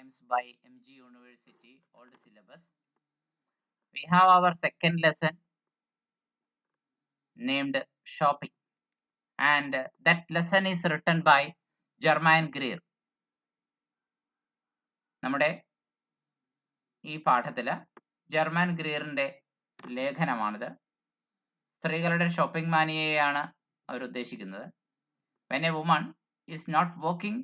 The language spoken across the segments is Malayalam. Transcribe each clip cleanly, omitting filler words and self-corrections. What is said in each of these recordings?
Times by MG University, old syllabus. We have our second lesson named shopping, and that lesson is written by Germain Greer. നമ്മുടെ ഈ പാഠത്തില് ജർമാൻ ഗ്രീറിന്റെ ലേഖനമാണിത്. സ്ത്രീകളുടെ ഷോപ്പിംഗ് മാനിയയാണ് അവർ ഉദ്ദേശിക്കുന്നത്. When a woman is not working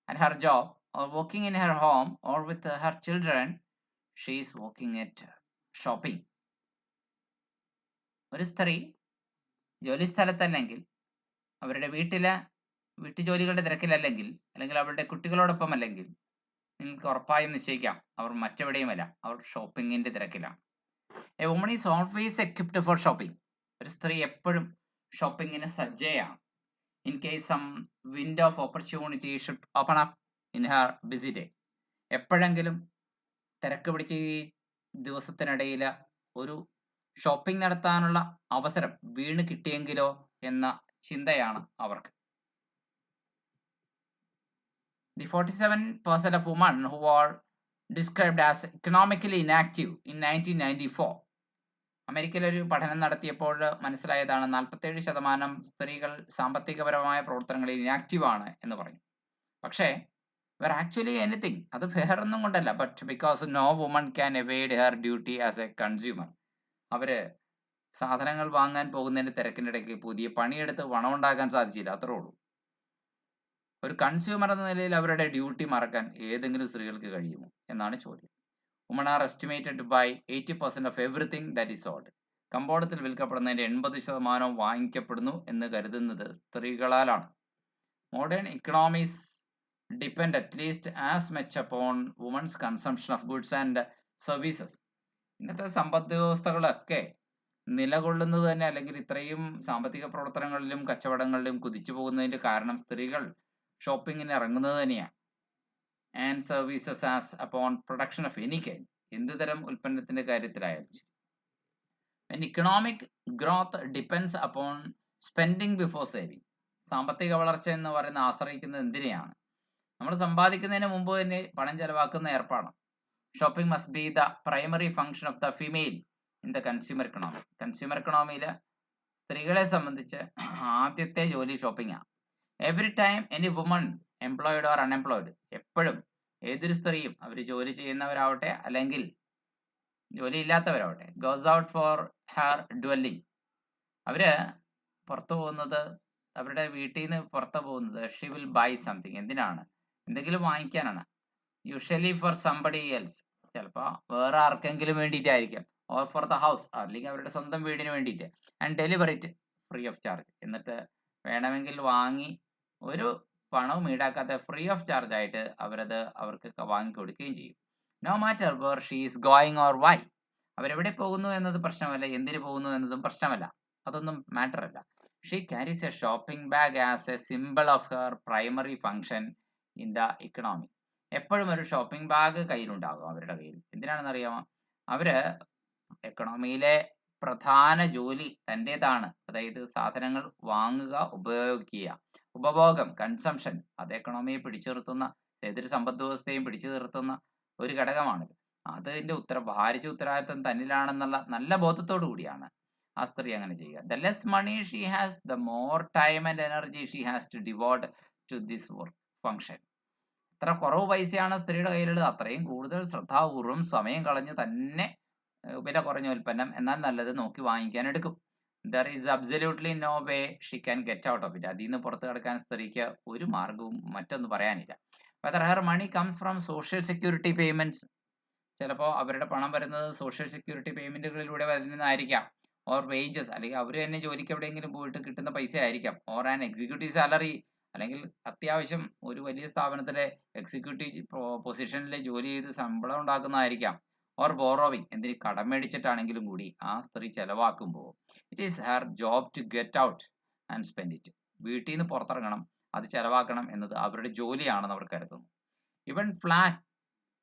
at her job or working in her home or with her children, she is working at shopping. ഒരു സ്ത്രീ ജോലി സ്ഥലത്തല്ലെങ്കിൽ അവരുടെ വീട്ടുജോലികളുടെ തിരക്കിലല്ലെങ്കിൽ അവരുടെ കുട്ടികളോടൊപ്പം അല്ലെങ്കിൽ നിങ്ങൾക്ക് ഉറപ്പായും നിശ്ചയിക്കാം അവർ മറ്റെവിടെയുമല്ല, അവർ ഷോപ്പിങ്ങിന്റെ തിരക്കിലാണ്. A woman is always equipped for shopping. ഒരു സ്ത്രീ എപ്പോഴും ഷോപ്പിങ്ങിന് സജ്ജയാണ്. In case some window of opportunity should open up in her busy day. എപ്പോഴെങ്കിലും തിരക്ക് പിടിച്ച ഈ ദിവസത്തിനിടയിൽ ഒരു ഷോപ്പിംഗ് നടത്താനുള്ള അവസരം വീണ് കിട്ടിയെങ്കിലോ എന്ന ചിന്തയാണ് അവർക്ക്. The 47% of women who are described as economically inactive in 1994. അമേരിക്കയിൽ ഒരു പഠനം നടത്തിയപ്പോൾ മനസ്സിലായതാണ് 47% സ്ത്രീകൾ സാമ്പത്തികപരമായ പ്രവർത്തനങ്ങളിൽ ഇനാക്റ്റീവ് ആണ് എന്ന് പറയും. പക്ഷേ were actually anything. അത് വേറൊന്നും കൊണ്ടല്ല, but because no woman can evade her duty as a consumer. അവര് സാധനങ്ങൾ വാങ്ങാൻ പോകുന്നതിന്റെ തിരക്കിനിടയ്ക്ക് പുതിയ പണിയെടുത്ത് പണമുണ്ടാക്കാൻ സാധിച്ചില്ല, അത്രേ ഉള്ളൂ. ഒരു കൺസ്യൂമർ എന്ന നിലയിൽ അവരുടെ ഡ്യൂട്ടി മറക്കാൻ ഏതെങ്കിലും സ്ത്രീകൾക്ക് കഴിയുമോ എന്നാണ് ചോദ്യം. Women are estimated by 80% of everything that is sold. കമ്പോളത്തിൽ വിൽക്കപ്പെടുന്നതിന്റെ 80% വാങ്ങിക്കപ്പെടുന്നു എന്ന് കരുതുന്നത് സ്ത്രീകളാലാണ്. Modern economies depend at least as much upon women's consumption of goods and services. ഇന്നത്തെ സമ്പദ് വ്യവസ്ഥകളൊക്കെ നിലകൊള്ളുന്നത് തന്നെ, അല്ലെങ്കിൽ ഇത്രയും സാമ്പത്തിക പ്രവർത്തനങ്ങളിലും കച്ചവടങ്ങളിലും കുതിച്ചു പോകുന്നതിന്റെ കാരണം സ്ത്രീകൾ ഷോപ്പിങ്ങിന് ഇറങ്ങുന്നത് തന്നെയാണ്. And services as upon production of any kind. എന്ത് തരം ഉൽപ്പന്നത്തിന്റെ കാര്യത്തിലായാലും ശരി. When economic growth depends upon spending before saving. സാമ്പത്തിക വളർച്ച എന്ന് പറയുന്നത് ആശ്രയിക്കുന്നത് എന്തിനെയാണ്? നമ്മൾ സമ്പാദിക്കുന്നതിന് മുമ്പ് തന്നെ പണം ചെലവാക്കുന്ന ഏർപ്പാടാണ്. Shopping must be the primary function of the female in the consumer economy. Consumer ഇക്കണോമിയിൽ സ്ത്രീകളെ സംബന്ധിച്ച് ആദ്യത്തെ ജോലി ഷോപ്പിംഗ് ആണ്. Every time any woman employed or unemployed, എപ്പോഴും ഏതൊരു സ്ത്രീയും അവർ ജോലി ചെയ്യുന്നവരാവട്ടെ അല്ലെങ്കിൽ ജോലി ഇല്ലാത്തവരാവട്ടെ, goes out for her dwelling, അവര് പുറത്തു പോകുന്നത്, അവരുടെ വീട്ടിൽ നിന്ന് പുറത്തു പോകുന്നത് ഷി വിൽ ബൈ സംതിങ്. എന്തിനാണ്? എന്തെങ്കിലും വാങ്ങിക്കാനാണ്. യൂഷ്വലി ഫോർ സംബഡി എൽസ്, ചിലപ്പോൾ വേറെ ആർക്കെങ്കിലും വേണ്ടിയിട്ടായിരിക്കാം. ഓർ ഫോർ ദ ഹൗസ്, അല്ലെങ്കിൽ അവരുടെ സ്വന്തം വീടിന് വേണ്ടിയിട്ട്. And deliver it free of charge. എന്നിട്ട് വേണമെങ്കിൽ വാങ്ങി ഒരു പണവും ഈടാക്കാത്ത ഫ്രീ ഓഫ് ചാർജ് ആയിട്ട് അവർക്ക് വാങ്ങിക്കൊടുക്കുകയും ചെയ്യും. No matter where she is going or why. അവരെവിടെ പോകുന്നു എന്നത് പ്രശ്നമല്ല, എന്തിനു പോകുന്നു എന്നതും പ്രശ്നമല്ല, അതൊന്നും മാറ്റർ അല്ല. She carries A shopping bag as A simple of her primary function in the economy. എപ്പോഴും ഒരു ഷോപ്പിംഗ് ബാഗ് കയ്യിലുണ്ടാകും അവരുടെ കയ്യിൽ. എന്തിനാണെന്ന് അറിയാമോ? അവര് എക്കണോമിയിലെ പ്രധാന ജോലി തൻ്റെതാണ്. അതായത് സാധനങ്ങൾ വാങ്ങുക, ഉപയോഗിക്കുക. ഉപഭോഗം, കൺസംഷൻ, അത് എക്കണോമിയെ പിടിച്ചു നിർത്തുന്ന, ഏതൊരു സമ്പദ് വ്യവസ്ഥയും പിടിച്ചു നിർത്തുന്ന ഒരു ഘടകമാണ്. അതിന്റെ ഭാരിച്ച ഉത്തരവാദിത്വം തന്നിലാണെന്നുള്ള നല്ല ബോധത്തോടു കൂടിയാണ് ആ സ്ത്രീ അങ്ങനെ ചെയ്യുക. The less money she has, the more time and energy she has to devote to this work function. എത്ര കുറവ് പൈസയാണ് സ്ത്രീയുടെ കയ്യിലുള്ളത്, അത്രയും കൂടുതൽ ശ്രദ്ധാപൂർവം സമയം കളഞ്ഞ് തന്നെ വില കുറഞ്ഞ ഉൽപ്പന്നം, എന്നാൽ നല്ലത് നോക്കി വാങ്ങിക്കാൻ എടുക്കും. There is absolutely no way she can get out of it. അതിൽ നിന്ന് പുറത്ത് കിടക്കാൻ സ്ത്രീക്ക് ഒരു മാർഗവും മറ്റൊന്നും പറയാനില്ല. Whether her money comes from social security payments, ചിലപ്പോൾ അവരുടെ പണം വരുന്നത് സോഷ്യൽ സെക്യൂരിറ്റി പേയ്മെന്റുകളിലൂടെ വരുന്നതായിരിക്കാം. ഓർ വേജസ്, അല്ലെങ്കിൽ അവർ തന്നെ ജോലിക്ക് എവിടെയെങ്കിലും പോയിട്ട് കിട്ടുന്ന പൈസ ആയിരിക്കാം. ഓർ ആൻ എക്സിക്യൂട്ടീവ് സാലറി, അല്ലെങ്കിൽ അത്യാവശ്യം ഒരു വലിയ സ്ഥാപനത്തിലെ എക്സിക്യൂട്ടീവ് പൊസിഷനിൽ ജോലി ചെയ്ത് ശമ്പളം ഉണ്ടാക്കുന്നതായിരിക്കാം. ഓർ ബോറോവിങ്, എന്തിന് കടം മേടിച്ചിട്ടാണെങ്കിലും കൂടി ആ സ്ത്രീ ചെലവാക്കുമ്പോൾ it is her job to get out and spend it. വീട്ടിൽ നിന്ന് പുറത്തിറങ്ങണം, അത് ചെലവാക്കണം എന്നത് അവരുടെ ജോലിയാണെന്ന് അവർ കരുതുന്നു. Even flat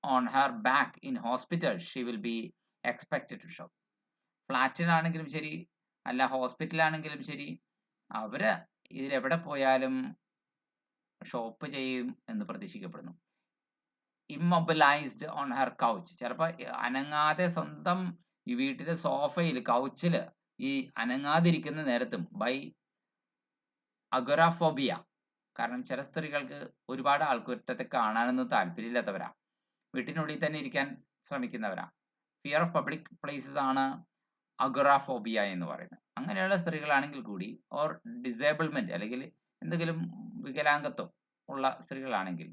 on her back in hospital she will be expected to shop. ഫ്ലാറ്റിലാണെങ്കിലും ശരി, അല്ല ഹോസ്പിറ്റലാണെങ്കിലും ശരി, അവര് ഇതിലെവിടെ പോയാലും ഷോപ്പ് ചെയ്യും എന്ന് പ്രതീക്ഷിക്കപ്പെടുന്നു. Immobilised on her couch. ചിലപ്പോൾ അനങ്ങാതെ സ്വന്തം ഈ വീട്ടിലെ സോഫയിൽ കൗച്ചിൽ ഈ അനങ്ങാതിരിക്കുന്ന നേരത്തും ബൈ അഗോറാഫോബിയ. കാരണം ചില സ്ത്രീകൾക്ക് ഒരുപാട് ആൾക്കൂട്ടത്തെ കാണാനൊന്നും താല്പര്യമില്ലാത്തവരാ. വീട്ടിനുള്ളിൽ തന്നെ ഇരിക്കാൻ ശ്രമിക്കുന്നവരാ. ഫിയർ ഓഫ് പബ്ലിക് പ്ലേസസ് ആണ് അഗോറാഫോബിയ എന്ന് പറയുന്നത്. അങ്ങനെയുള്ള സ്ത്രീകളാണെങ്കിൽ കൂടി ഓർ ഡിസേബിൾമെന്റ് അല്ലെങ്കിൽ എന്തെങ്കിലും വികലാംഗത്വം ഉള്ള സ്ത്രീകളാണെങ്കിൽ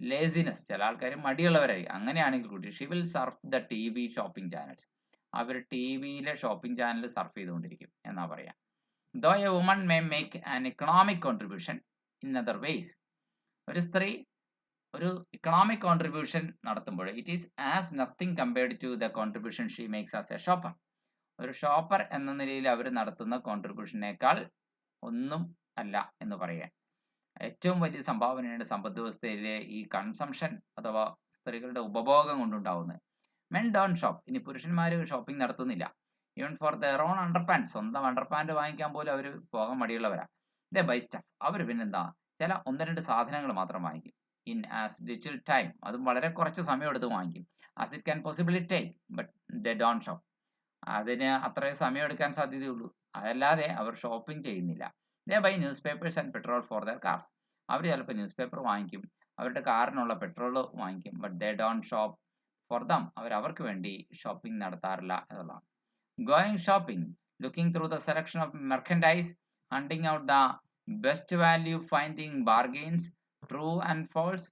ലേസിനെസ്, ചില ആൾക്കാർ മടിയുള്ളവരായി, അങ്ങനെയാണെങ്കിൽ കൂടി she will surf the T V shopping channels. അവർ ടി വിയിലെ ഷോപ്പിംഗ് ചാനൽ സർഫ് ചെയ്തുകൊണ്ടിരിക്കും എന്നാ പറയാം. Though a woman may make an economic contribution in other ways. ഒരു സ്ത്രീ ഒരു ഇക്കണോമിക് കോൺട്രിബ്യൂഷൻ നടത്തുമ്പോൾ it is as nothing compared to the contribution she makes as a shopper. ഒരു ഷോപ്പർ എന്ന നിലയിൽ അവർ നടത്തുന്ന കോൺട്രിബ്യൂഷനേക്കാൾ ഒന്നും അല്ല എന്ന് പറയാൻ. ഏറ്റവും വലിയ സംഭാവനയാണ് സമ്പദ് വ്യവസ്ഥയിലെ ഈ കൺസംഷൻ അഥവാ സ്ത്രീകളുടെ ഉപഭോഗം കൊണ്ടുണ്ടാവുന്നത്. Men Don shop. ഇനി പുരുഷന്മാർ ഷോപ്പിംഗ് നടത്തുന്നില്ല. ഈവൻ ഫോർ ദെയർ ഓൺ അണ്ടർപാൻസ്, സ്വന്തം അണ്ടർപാൻറ് വാങ്ങിക്കാൻ പോലും അവർ പോകാൻ മടിയുള്ളവരാ. ദേ ബൈ സ്റ്റഫ്. അവർ പിന്നെന്താ, ചില 1-2 സാധനങ്ങൾ മാത്രം വാങ്ങിക്കും. In as little time. അതും വളരെ കുറച്ച് സമയം എടുത്ത് വാങ്ങിക്കും. As it can possibly take, but they don't shop. അതിന് അത്രയും സമയം എടുക്കാൻ സാധ്യതയുള്ളൂ, അതല്ലാതെ അവർ ഷോപ്പിംഗ് ചെയ്യുന്നില്ല. They buy newspapers and petrol for their cars. അവർ ചിലപ്പോൾ ന്യൂസ് പേപ്പർ വാങ്ങിക്കും, അവരുടെ കാറിനുള്ള പെട്രോൾ വാങ്ങിക്കും. But they don't shop for them. അവർക്ക് വേണ്ടി ഷോപ്പിംഗ് നടത്താറില്ല എന്നുള്ളതാണ്. Going shopping, looking through the selection of merchandise, hunting out the best value, finding bargains, true and false,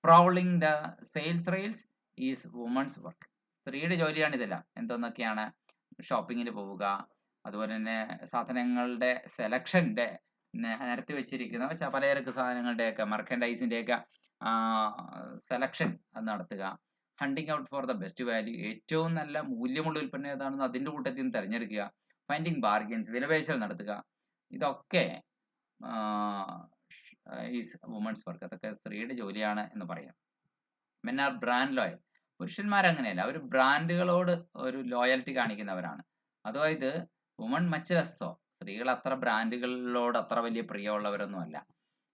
prowling the sales rails is women's work. സ്ത്രീയുടെ ജോലിയാണ് ഇതെല്ലാം. എന്തെന്നൊക്കെയാണ്? ഷോപ്പിങ്ങിന് പോവുക, അതുപോലെ തന്നെ സാധനങ്ങളുടെ സെലക്ഷൻ്റെ നിരത്തി വെച്ചിരിക്കുന്ന പലചരക്ക് സാധനങ്ങളുടെയൊക്കെ മെർക്കൻഡൈസിൻ്റെയൊക്കെ സെലക്ഷൻ നടത്തുക. Hunting out for the best value, ഏറ്റവും നല്ല മൂല്യമുള്ള ഉൽപ്പന്നം ഏതാണെന്ന് അതിൻ്റെ കൂട്ടത്തിൽ നിന്ന് തിരഞ്ഞെടുക്കുക. ഫൈൻഡിങ് ബാർഗെയിൻസ്, വിലപേശൽ നടത്തുക. ഇതൊക്കെ ഈസ് വുമൻസ് വർക്ക്. അതൊക്കെ സ്ത്രീയുടെ ജോലിയാണ് എന്ന് പറയാം. മെൻ ആർ ബ്രാൻഡ് ലോയൽ. പുരുഷന്മാർ അങ്ങനെയല്ല, അവർ ബ്രാൻഡുകളോട് ഒരു ലോയൽറ്റി കാണിക്കുന്നവരാണ്. അതായത് വുമൺ മച്ച് ലെസ്സോ. സ്ത്രീകൾ അത്ര ബ്രാൻഡുകളോട് അത്ര വലിയ പ്രിയമുള്ളവരൊന്നും അല്ല.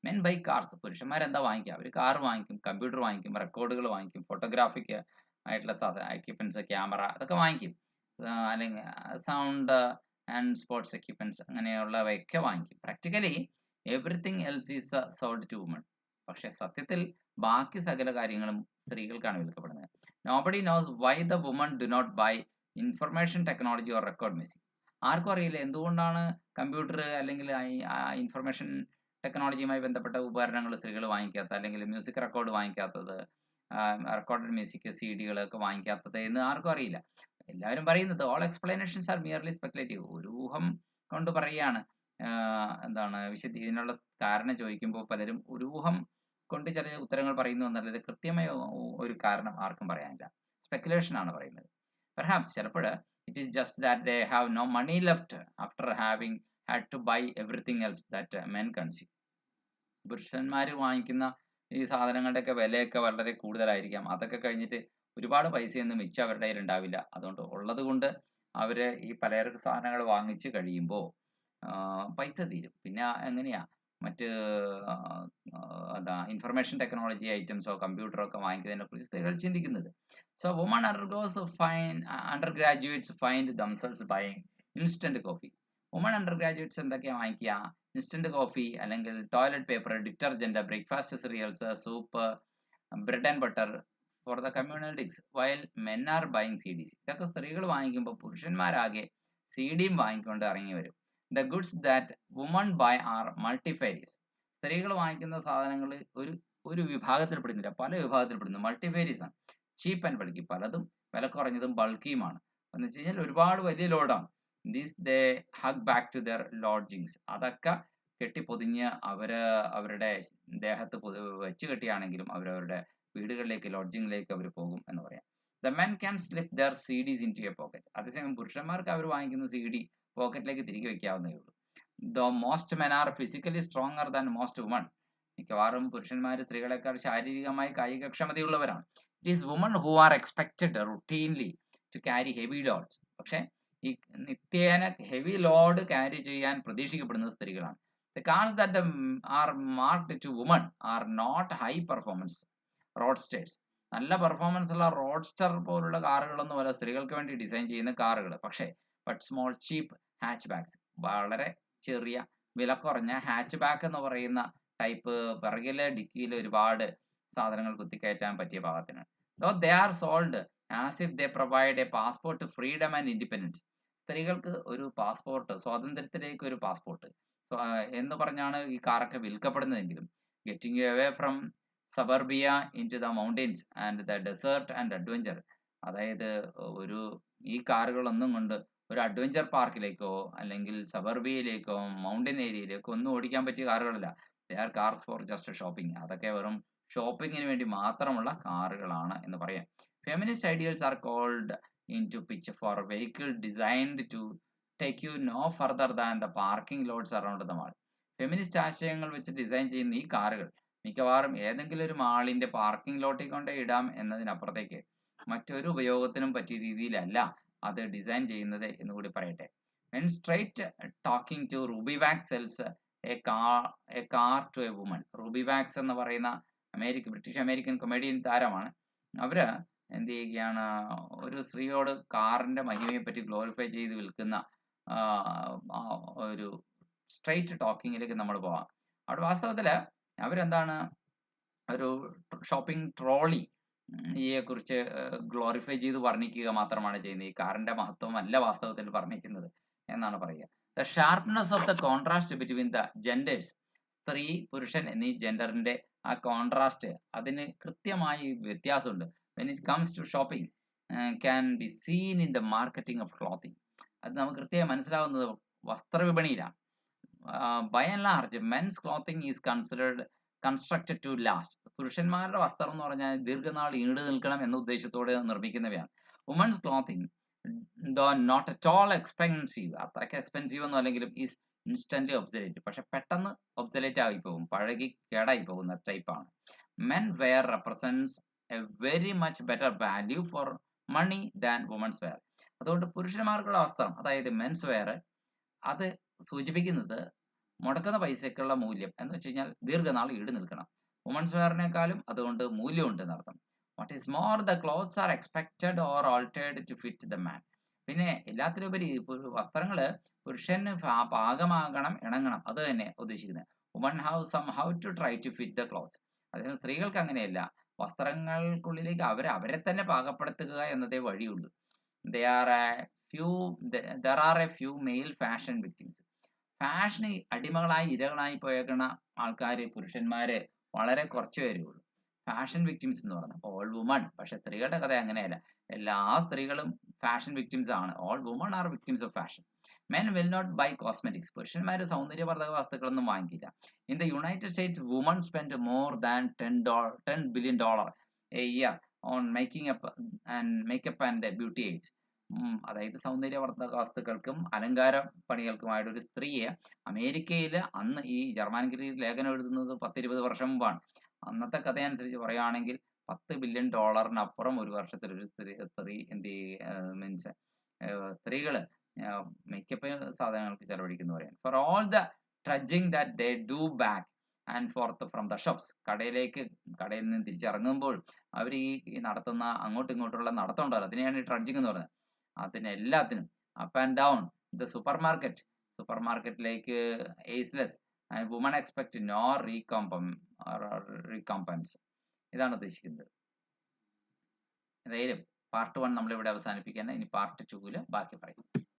Men by cars. പുരുഷന്മാരെന്താ വാങ്ങിക്കുക? അവർ കാർ വാങ്ങിക്കും, കമ്പ്യൂട്ടർ വാങ്ങിക്കും, റെക്കോർഡുകൾ വാങ്ങിക്കും, ഫോട്ടോഗ്രാഫിക് ആയിട്ടുള്ള എക്യുപ്മെന്റ്സ്, ക്യാമറ, അതൊക്കെ വാങ്ങിക്കും. അല്ലെങ്കിൽ സൗണ്ട് ആൻഡ് സ്പോർട്സ് എക്യുപ്മെന്റ്സ് അങ്ങനെയുള്ളവയൊക്കെ വാങ്ങിക്കും. Practically everything else is sold to women. പക്ഷെ സത്യത്തിൽ ബാക്കി സകല കാര്യങ്ങളും സ്ത്രീകൾക്കാണ് വിൽക്കപ്പെടുന്നത്. Nobody knows why the women do not buy information technology or record music. ആർക്കും അറിയില്ല എന്തുകൊണ്ടാണ് കമ്പ്യൂട്ടർ അല്ലെങ്കിൽ ഇൻഫർമേഷൻ ടെക്നോളജിയുമായി ബന്ധപ്പെട്ട ഉപകരണങ്ങൾ സ്ത്രീകൾ വാങ്ങിക്കാത്ത, അല്ലെങ്കിൽ മ്യൂസിക് റെക്കോർഡ് വാങ്ങിക്കാത്തത്, റെക്കോർഡഡ് മ്യൂസിക് CDകളൊക്കെ വാങ്ങിക്കാത്തത് എന്ന് ആർക്കും അറിയില്ല. എല്ലാവരും പറയുന്നത് all explanations are merely speculative. ഒരു ഊഹം കൊണ്ട് പറയുകയാണ്. എന്താണ് ഇതിനുള്ള കാരണം ചോദിക്കുമ്പോൾ പലരും ഒരു ഊഹം കൊണ്ട് ചില ഉത്തരങ്ങൾ പറയുന്നു എന്നല്ലാതെ കൃത്യമായ ഒരു കാരണം ആർക്കും പറയാനില്ല. സ്പെക്കുലേഷൻ ആണ് പറയുന്നത്. പെർഹാപ്സ് ചിലപ്പോൾ it is just that they have no money left after having had to buy everything else that men consume. പുരുഷന്മാർ വാങ്ങിക്കുന്ന ഈ സാധനങ്ങളുടെയൊക്കെ വിലയൊക്കെ വളരെ കൂടുതലായിരിക്കാം. അതൊക്കെ കഴിഞ്ഞിട്ട് ഒരുപാട് പൈസയൊന്നും മിച്ചം അവരുടെ കയ്യിൽ ഉണ്ടാവില്ല. അതുകൊണ്ട് ഉള്ളത് കൊണ്ട് അവർ ഈ പലചരക്ക് സാധനങ്ങൾ വാങ്ങിച്ച് കഴിയുമ്പോൾ പൈസ തീരും. പിന്നെ എങ്ങനെയാ മറ്റ് ഇൻഫർമേഷൻ ടെക്നോളജി ഐറ്റംസോ കമ്പ്യൂട്ടറോ ഒക്കെ വാങ്ങിക്കുന്നതിനെ കുറിച്ച് സ്ത്രീകൾ ചിന്തിക്കുന്നത്. So women undergraduates find themselves buying instant coffee. Women undergraduates എന്തൊക്കെയാണ് വാങ്ങിക്കുക? ഇൻസ്റ്റന്റ് കോഫി, അല്ലെങ്കിൽ toilet paper, detergent, breakfast cereals, soup, bread and butter for the communal digs, while men are buying CDs. ഇതൊക്കെ സ്ത്രീകൾ വാങ്ങിക്കുമ്പോൾ പുരുഷന്മാരാകെ CDയും വാങ്ങിക്കൊണ്ട് ഇറങ്ങി വരും. The goods that women buy are multifarious. സ്ത്രീകൾ വാങ്ങിക്കുന്ന സാധനങ്ങൾ ഒരു വിഭാഗത്തിൽ പെടുന്നില്ല, പല വിഭാഗത്തിൽ പെടുന്നു. മൾട്ടിഫേരിയസ് ആണ്. ചീപ്പ് ആൻഡ് ബൾക്കി, പലതും വില കുറഞ്ഞതും ബൾക്കിയുമാണ്. എന്ന് വെച്ച് കഴിഞ്ഞാൽ ഒരുപാട് വലിയ ലോഡാണ്. These they hug back to their lodgings. അതൊക്കെ കെട്ടിപ്പൊതിഞ്ഞ് അവരുടെ ദേഹത്ത് വെച്ച് കെട്ടിയാണെങ്കിലും അവരവരുടെ വീടുകളിലേക്ക്, ലോഡ്ജിങ്ങിലേക്ക് അവർ പോകും എന്ന് പറയാം. The men can slip their CDs into a pocket. അതേസമയം പുരുഷന്മാർക്ക് അവർ വാങ്ങിക്കുന്ന CD പോക്കറ്റിലേക്ക് തിരികെ വയ്ക്കാവുന്നേ ഉള്ളൂ. The most men are physically stronger than most women. മിക്കവാറും പുരുഷന്മാർ സ്ത്രീകളെക്കാൾ ശാരീരികമായി കായികക്ഷമതയുള്ളവരാണ്. It is women who are expected routinely to carry heavy loads. പക്ഷേ ഈ നിത്യേന ഹെവി ലോഡ് ക്യാരി ചെയ്യാൻ പ്രതീക്ഷിക്കപ്പെടുന്നത് സ്ത്രീകളാണ്. The cars that are marked to women are not high performance roadsters. നല്ല പെർഫോമൻസ് ഉള്ള റോഡ്സ്റ്റർ പോലുള്ള കാറുകളൊന്നും അല്ല സ്ത്രീകൾക്ക് വേണ്ടി ഡിസൈൻ ചെയ്യുന്ന കാറുകൾ. പക്ഷേ സ്മോൾ ചീപ്പ് ഹാച്ച് ബാക്സ്, വളരെ ചെറിയ വില കുറഞ്ഞ ഹാച്ച് ബാക്ക് എന്ന് പറയുന്ന ടൈപ്പ്, പിറകിലെ ഡിക്കിയിൽ ഒരുപാട് സാധനങ്ങൾ കുത്തിക്കയറ്റാൻ പറ്റിയ പാകത്തിനാണ്. They are sold as if they provide a passport freedom and independence. സ്ത്രീകൾക്ക് ഒരു പാസ്പോർട്ട്, സ്വാതന്ത്ര്യത്തിലേക്ക് ഒരു പാസ്പോർട്ട് എന്ന് പറഞ്ഞാണ് ഈ കാറൊക്കെ വിൽക്കപ്പെടുന്നതെങ്കിലും getting you away from suburbia into the mountains and the desert and adventure. അതായത് ഒരു ഈ കാറുകളൊന്നും കൊണ്ട് ഒരു അഡ്വഞ്ചർ പാർക്കിലേക്കോ അല്ലെങ്കിൽ സബർബിയയിലേക്കോ മൗണ്ടൻ ഏരിയയിലേക്കോ ഒന്നും ഓടിക്കാൻ പറ്റിയ കാറുകളല്ല. They are cars for just shopping. അതൊക്കെ വെറും ഷോപ്പിങ്ങിന് വേണ്ടി മാത്രമുള്ള കാറുകളാണ് എന്ന് പറയാം. Feminist ideals are called in to pitch for vehicle designed to take you no further than the parking lots around the mall. Feminist ആശയങ്ങൾ വെച്ച് ഡിസൈൻ ചെയ്യുന്ന ഈ കാറുകൾ മിക്കവാറും ഏതെങ്കിലും ഒരു മാളിന്റെ പാർക്കിംഗ് ലോട്ടിൽ കൊണ്ട് ഇടാം എന്നതിനപ്പുറത്തേക്ക് മറ്റൊരു ഉപയോഗത്തിനും പറ്റിയ രീതിയിലല്ല അത് ഡിസൈൻ ചെയ്യുന്നത് എന്ന് കൂടി പറയട്ടെ. When straight talking to Ruby Wax sells a car to a woman. Ruby Wax എന്ന് പറയുന്ന ബ്രിട്ടീഷ് അമേരിക്കൻ കൊമേഡിയൻ താരമാണ്. അവര് എന്ത് ചെയ്യുകയാണ്, ഒരു സ്ത്രീയോട് കാറിന്റെ മഹിമയെ പറ്റി ഗ്ലോറിഫൈ ചെയ്ത് വിൽക്കുന്ന ഒരു സ്ട്രൈറ്റ് ടോക്കിങ്ങിലേക്ക് നമ്മൾ പോവാം. അവിടെ വാസ്തവത്തില് അവരെന്താണ്, ഒരു ഷോപ്പിംഗ് ട്രോളി യെ കുറിച്ച് ഗ്ലോറിഫൈ ചെയ്ത് വർണ്ണിക്കുക മാത്രമാണ് ചെയ്യുന്നത്. ഈ കാറിന്റെ മഹത്വം അല്ല വാസ്തവത്തിൽ വർണ്ണിക്കുന്നത് എന്നാണ് പറയുക. The sharpness of the contrast between the genders. സ്ത്രീ പുരുഷൻ എന്നീ ജെൻഡറിന്റെ ആ കോൺട്രാസ്റ്റ്, അതിന് കൃത്യമായി വ്യത്യാസമുണ്ട്. When it comes to shopping can be seen in the marketing of clothing. അത് നമുക്ക് കൃത്യമായി മനസ്സിലാവുന്നത് വസ്ത്രവിപണിയിലാണ്. By and large men's clothing is constructed to last. പുരുഷന്മാരുടെ വസ്ത്രം എന്ന് പറഞ്ഞാൽ ദീർഘനാൾ ഈട് നിൽക്കണം എന്ന ഉദ്ദേശത്തോടെ നിർമ്മിക്കുന്നവയാണ്. Women's clothing though not at all expensive, അത്രയ്ക്ക് എക്സ്പെൻസീവ് ഒന്നും അല്ലെങ്കിലും ഈസ് ഇൻസ്റ്റന്റ്ലി ഒബ്സലേറ്റ്. പക്ഷെ പെട്ടെന്ന് ഒബ്സലേറ്റ് ആയി പോകും, പഴകി കേടായി പോകുന്ന ടൈപ്പാണ്. Men wear represents a very much better value for money than women's wear. അതുകൊണ്ട് പുരുഷന്മാർക്കുള്ള വസ്ത്രം, അതായത് മെൻസ് വെയർ, അത് സൂചിപ്പിക്കുന്നത് മുടക്കുന്ന പൈസക്കുള്ള മൂല്യം എന്ന് വെച്ച് കഴിഞ്ഞാൽ ദീർഘനാൾ ഈട് നിൽക്കണം. വുമൻസ് വെയറിനേക്കാളും അതുകൊണ്ട് മൂല്യമുണ്ട് എന്നർത്ഥം. What is more, the clothes are expected or altered to fit the man. പിന്നെ എല്ലാത്തിലുപരി വസ്ത്രങ്ങള് പുരുഷന് പാകമാകണം, ഇണങ്ങണം, അത് തന്നെ ഉദ്ദേശിക്കുന്നത്. Woman have somehow to try to fit the clothes. അതിന് സ്ത്രീകൾക്ക് അങ്ങനെയല്ല, വസ്ത്രങ്ങൾക്കുള്ളിലേക്ക് അവരെ തന്നെ പാകപ്പെടുത്തുക എന്നതേ വഴിയുള്ളൂ. There are a few male fashion victims. ഫാഷന് അടിമകളായി ഇരകളായി പോയേക്കുന്ന ആൾക്കാർ, പുരുഷന്മാര് വളരെ കുറച്ച് പേരേ ഉള്ളൂ. ഫാഷൻ വിക്ടിംസ് എന്ന് പറഞ്ഞാൽ ഓൾ വുമൺ. പക്ഷെ സ്ത്രീകളുടെ കഥ അങ്ങനെയല്ല, എല്ലാ സ്ത്രീകളും ഫാഷൻ വിക്ടിംസ് ആണ്. All women are victims of fashion. Men will not buy cosmetics. പുരുഷന്മാര് സൗന്ദര്യവർദ്ധക വസ്തുക്കളൊന്നും വാങ്ങിക്കില്ല. In the United States women spend more than $10 billion a year on makeup and beauty aids. അതായത് സൗന്ദര്യവർദ്ധക വസ്തുക്കൾക്കും അലങ്കാര പണികൾക്കുമായിട്ട് ഒരു സ്ത്രീയെ അമേരിക്കയിൽ, അന്ന് ഈ ജർമാനിക്കിൽ ലേഖനം എഴുതുന്നത് 10-20 വർഷം മുമ്പാണ്, അന്നത്തെ കഥയനുസരിച്ച് പറയുകയാണെങ്കിൽ $10 billion ഒരു വർഷത്തിൽ ഒരു സ്ത്രീ എന്ത് മീൻസ് സ്ത്രീകള് മേക്കപ്പ് സാധനങ്ങൾക്ക് ചെലവഴിക്കുന്നു പറയാൻ. For all the trudging that they do back and fourth from the shops. കടയിൽ നിന്ന് തിരിച്ചിറങ്ങുമ്പോൾ അവർ ഈ നടത്തുന്ന അങ്ങോട്ടും ഇങ്ങോട്ടുള്ള നടത്തം ഉണ്ടല്ലോ, അതിനെയാണ് ഈ ട്രഡ്ജിങ് എന്ന് പറയുന്നത്. അതിനെല്ലാത്തിനും up and down the super മാർക്കറ്റിലേക്ക് aisles and women expect no recompense. ഇതാണ് ഉദ്ദേശിക്കുന്നത്. ഏതായാലും പാർട്ട് 1 നമ്മളിവിടെ അവസാനിപ്പിക്കാൻ, ഇനി പാർട്ട് 2 ബാക്കി പറയും.